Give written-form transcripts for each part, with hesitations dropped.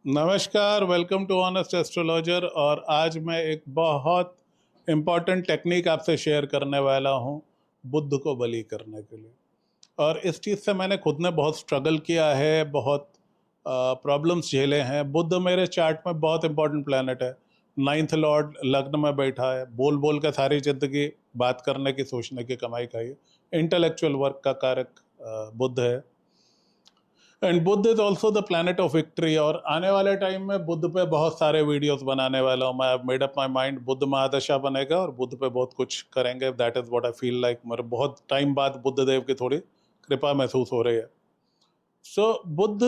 नमस्कार, welcome to honest astrologer. और आज मैं एक बहुत इम्पॉर्टेंट टेक्निक आपसे शेयर करने वाला हूँ बुध को बली करने के लिए। और इस चीज़ से मैंने खुद ने बहुत स्ट्रगल किया है, बहुत प्रॉब्लम्स झेले हैं। बुध मेरे चार्ट में बहुत इंपॉर्टेंट प्लैनेट है। नाइन्थ लॉर्ड लग्न में बैठा है, बोल बोल के सारी जिंदगी बात करने की, सोचने की कमाई खाई है। इंटेलेक्चुअल वर्क का कारक बुध है। And Budh is also the planet of victory. और आने वाले टाइम में बुध पे बहुत सारे वीडियोस बनाने वाला हूँ। मैं मेड अप माई माइंड, बुध महादशा बनेगा और बुध पे बहुत कुछ करेंगे। That is what I feel like. मेरे बहुत टाइम बाद बुद्ध देव की थोड़ी कृपा महसूस हो रही है। सो बुध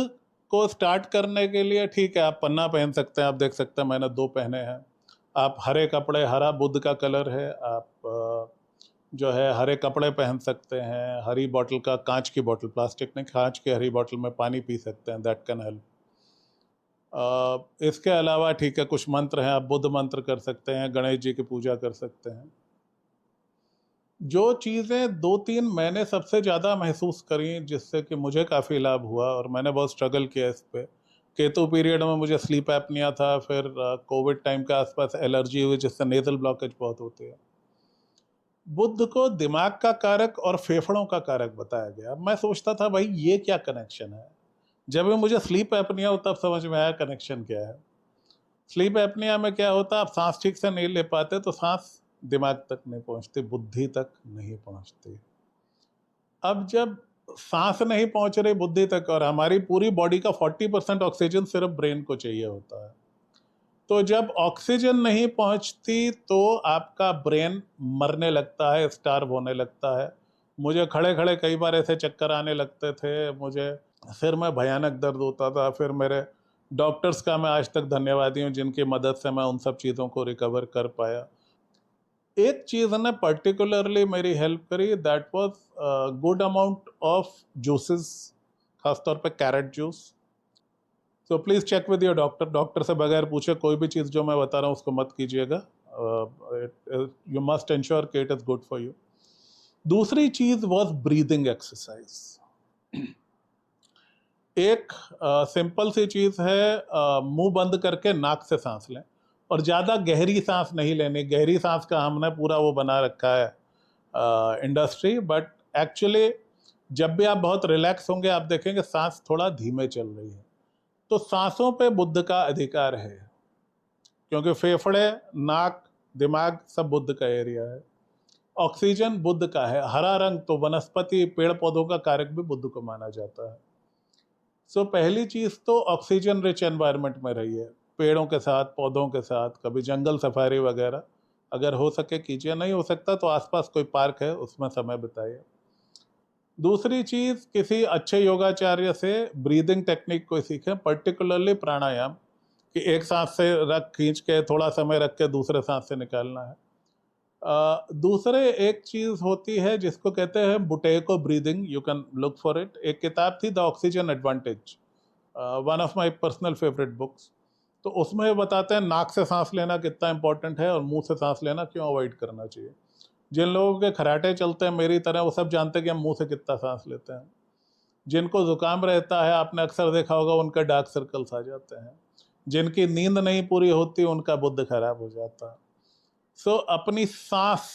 को स्टार्ट करने के लिए, ठीक है, आप पन्ना पहन सकते हैं। आप देख सकते हैं मैंने 2 पहने हैं। आप हरे कपड़े, हरा बुध का कलर है, आप जो है हरे कपड़े पहन सकते हैं। हरी बोतल का, कांच की बोतल, प्लास्टिक नहीं, कांच की हरी बोतल में पानी पी सकते हैं। That can help. इसके अलावा ठीक है, कुछ मंत्र हैं, आप बुद्ध मंत्र कर सकते हैं, गणेश जी की पूजा कर सकते हैं। जो चीज़ें 2-3 मैंने सबसे ज़्यादा महसूस करी, जिससे कि मुझे काफ़ी लाभ हुआ और मैंने बहुत स्ट्रगल किया इस पे। केतु पीरियड में मुझे स्लीप एपनिया था, फिर कोविड टाइम के आसपास एलर्जी हुई, जिससे नेजल ब्लॉकेज बहुत होती है। बुध को दिमाग का कारक और फेफड़ों का कारक बताया गया। मैं सोचता था भाई ये क्या कनेक्शन है। जब भी मुझे स्लीप एपनिया हो तब समझ में आया कनेक्शन क्या है। स्लीप एपनिया में क्या होता है, आप सांस ठीक से नहीं ले पाते तो सांस दिमाग तक नहीं पहुंचती, बुद्धि तक नहीं पहुंचती। अब जब सांस नहीं पहुंच रही बुद्धि तक, और हमारी पूरी बॉडी का 40% ऑक्सीजन सिर्फ ब्रेन को चाहिए होता है, तो जब ऑक्सीजन नहीं पहुंचती तो आपका ब्रेन मरने लगता है, स्टार्व होने लगता है। मुझे खड़े खड़े कई बार ऐसे चक्कर आने लगते थे, मुझे सिर में भयानक दर्द होता था। फिर मेरे डॉक्टर्स का मैं आज तक धन्यवादी हूँ, जिनकी मदद से मैं उन सब चीज़ों को रिकवर कर पाया। एक चीज़ ने पर्टिकुलरली मेरी हेल्प करी, that was good amount of juices, खासतौर पे carrot juice. So please check with your doctor. Doctor से बगैर पूछे कोई भी चीज़ जो मैं बता रहा हूँ उसको मत कीजिएगा। यू मस्ट इंश्योर कि it is good for you. दूसरी चीज़ वॉज ब्रीदिंग एक्सरसाइज। एक सिंपल सी चीज़ है, मुंह बंद करके नाक से सांस लें, और ज़्यादा गहरी सांस नहीं लेनी। गहरी सांस का हमने पूरा वो बना रखा है इंडस्ट्री, बट एक्चुअली जब भी आप बहुत रिलैक्स होंगे आप देखेंगे सांस थोड़ा धीमे चल रही है। तो सांसों पे बुद्ध का अधिकार है, क्योंकि फेफड़े, नाक, दिमाग सब बुद्ध का एरिया है। ऑक्सीजन बुद्ध का है। हरा रंग तो वनस्पति, पेड़ पौधों का कारक भी बुद्ध को माना जाता है। सो पहली चीज तो ऑक्सीजन रिच एनवायरनमेंट में रहिए, पेड़ों के साथ, पौधों के साथ, कभी जंगल सफारी वगैरह अगर हो सके कीजिए। नहीं हो सकता तो आसपास कोई पार्क है उसमें समय बिताइए। दूसरी चीज, किसी अच्छे योगाचार्य से ब्रीदिंग टेक्निक को सीखें, पर्टिकुलरली प्राणायाम, कि एक सांस से रख खींच के थोड़ा समय रख के दूसरे सांस से निकालना है। दूसरे एक चीज होती है जिसको कहते हैं Buteyko breathing, you can look for it. एक किताब थी the oxygen advantage, one of my personal favourite books. तो उसमें बताते हैं नाक से सांस लेना कितना इंपॉर्टेंट है और मुंह से सांस लेना क्यों अवॉइड करना चाहिए। जिन लोगों के खराटे चलते हैं मेरी तरह, वो सब जानते हैं कि हम मुंह से कितना सांस लेते हैं। जिनको जुकाम रहता है, आपने अक्सर देखा होगा, उनका डार्क सर्कल्स आ जाते हैं। जिनकी नींद नहीं पूरी होती उनका बुद्ध खराब हो जाता है। सो अपनी सांस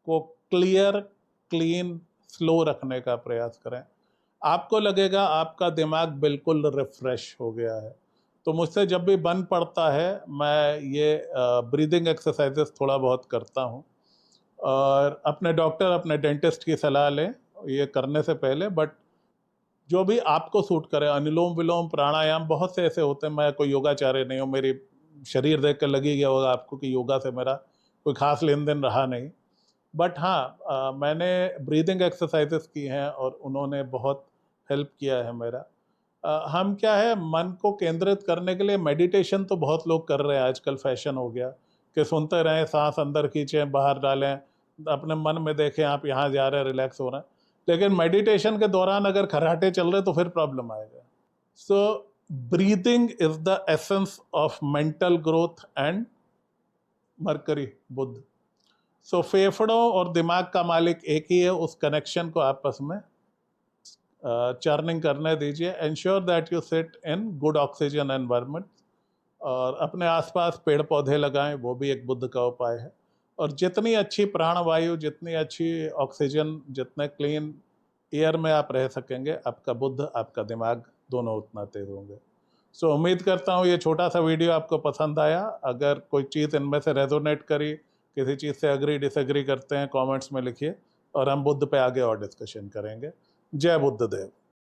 को क्लियर, क्लीन, स्लो रखने का प्रयास करें। आपको लगेगा आपका दिमाग बिल्कुल रिफ्रेश हो गया है। तो मुझसे जब भी बन पड़ता है, मैं ये ब्रीदिंग एक्सरसाइजेस थोड़ा बहुत करता हूँ। और अपने डॉक्टर, अपने डेंटिस्ट की सलाह लें ये करने से पहले। बट जो भी आपको सूट करे, अनुलोम विलोम, प्राणायाम, बहुत से ऐसे होते हैं। मैं कोई योगाचार्य नहीं हूँ, मेरी शरीर देख कर लगी गया होगा आपको कि योगा से मेरा कोई खास लेन देन रहा नहीं। बट हाँ, मैंने ब्रीदिंग एक्सरसाइजेस की हैं और उन्होंने बहुत हेल्प किया है मेरा। हम क्या है, मन को केंद्रित करने के लिए मेडिटेशन तो बहुत लोग कर रहे हैं आजकल, फैशन हो गया कि सुनते रहें, सांस अंदर खींचें बाहर डालें, अपने मन में देखें आप यहाँ जा रहे हैं, रिलैक्स हो रहे हैं। लेकिन मेडिटेशन के दौरान अगर खर्राटे चल रहे तो फिर प्रॉब्लम आएगा। So breathing is the essence of mental growth and mercury, Buddha. So फेफड़ों और दिमाग का मालिक एक ही है, उस कनेक्शन को आपस में चर्निंग करने दीजिए, ensure that you sit in good oxygen environment, और अपने आसपास पेड़ पौधे लगाएं, वो भी एक बुद्ध का उपाय है। और जितनी अच्छी प्राणवायु, जितनी अच्छी ऑक्सीजन, जितने क्लीन एयर में आप रह सकेंगे, आपका बुद्ध, आपका दिमाग दोनों उतना तेज होंगे। सो उम्मीद करता हूँ ये छोटा सा वीडियो आपको पसंद आया। अगर कोई चीज़ इनमें से रेजोनेट करी, किसी चीज़ से अग्री डिसएग्री करते हैं, कमेंट्स में लिखिए और हम बुद्ध पे आगे और डिस्कशन करेंगे। जय बुद्ध देव।